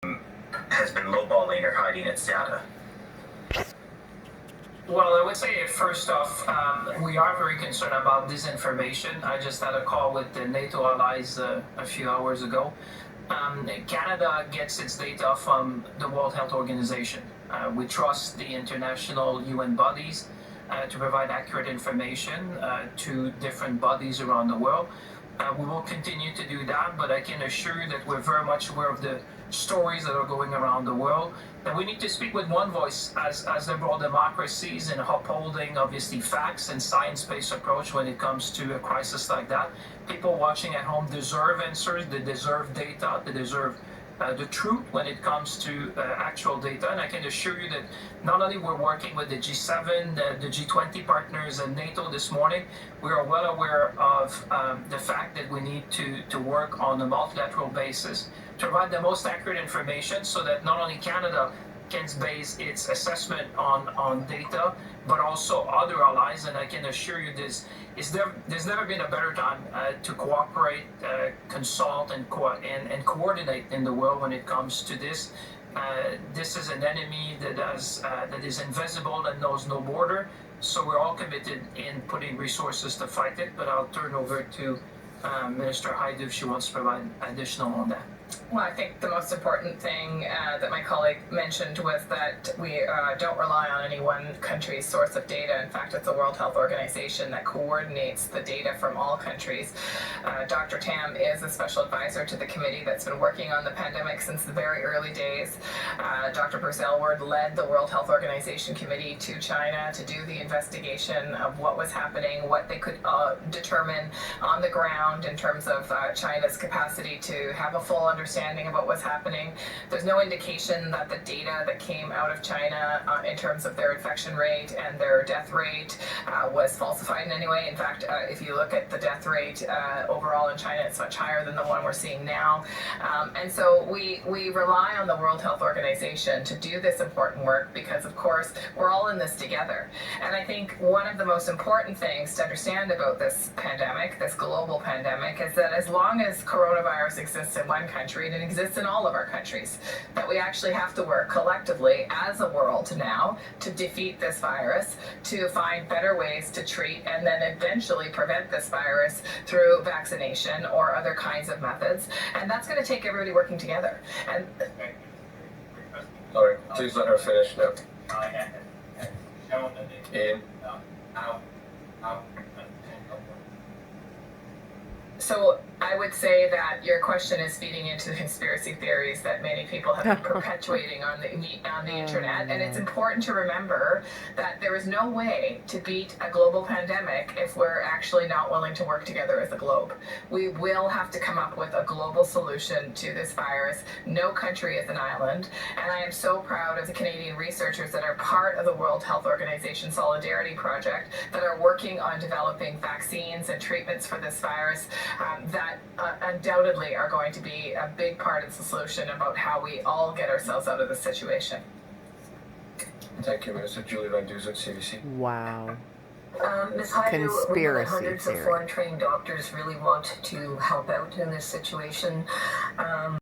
has been lowballing or hiding its data? Well, I would say first off, we are very concerned about disinformation. I just had a call with the NATO allies a few hours ago. Canada gets its data from the World Health Organization. We trust the international UN bodies to provide accurate information to different bodies around the world. We will continue to do that, but I can assure you that we're very much aware of the stories that are going around the world. And we need to speak with one voice as liberal democracies in upholding, obviously, facts and science-based approach when it comes to a crisis like that. People watching at home deserve answers, they deserve data, they deserve the truth when it comes to actual data. And I can assure you that not only we're working with the G7, the G20 partners and NATO this morning, we are well aware of the fact that we need to work on a multilateral basis to provide the most accurate information so that not only Canada can base its assessment on data, but also other allies. And I can assure you there's never been a better time to cooperate, consult, and coordinate in the world when it comes to this. This is an enemy that is invisible and knows no border. So we're all committed in putting resources to fight it. But I'll turn over to Minister Haji if she wants to provide additional on that. Well, I think the most important thing that my colleague mentioned was that we don't rely on any one country's source of data. In fact, it's the World Health Organization that coordinates the data from all countries. Dr. Tam is a special advisor to the committee that's been working on the pandemic since the very early days. Dr. Bruce Elwood led the World Health Organization committee to China to do the investigation of what was happening, what they could determine on the ground in terms of China's capacity to have a full understanding of what was happening. There's no indication that the data that came out of China in terms of their infection rate and their death rate was falsified in any way. In fact, if you look at the death rate overall in China, it's much higher than the one we're seeing now. And so we rely on the World Health Organization to do this important work because, of course, we're all in this together. And I think one of the most important things to understand about this pandemic, this global pandemic, is that as long as coronavirus exists in one country, and it exists in all of our countries, that we actually have to work collectively as a world now to defeat this virus, to find better ways to treat and then eventually prevent this virus through vaccination or other kinds of methods. And that's going to take everybody working together. And all right, please let her finish now. Ian? So I would say that your question is feeding into the conspiracy theories that many people have been perpetuating on the internet. And it's important to remember that there is no way to beat a global pandemic if we're actually not willing to work together as a globe. We will have to come up with a global solution to this virus. No country is an island. And I am so proud of the Canadian researchers that are part of the World Health Organization Solidarity Project that are working on developing vaccines and treatments for this virus that undoubtedly are going to be a big part of the solution about how we all get ourselves out of this situation. Thank you, Minister. Julie Van Duzen, CBC. Wow. Ms. Haji, we know that Conspiracy hundreds of theory. foreign trained doctors really want to help out in this situation.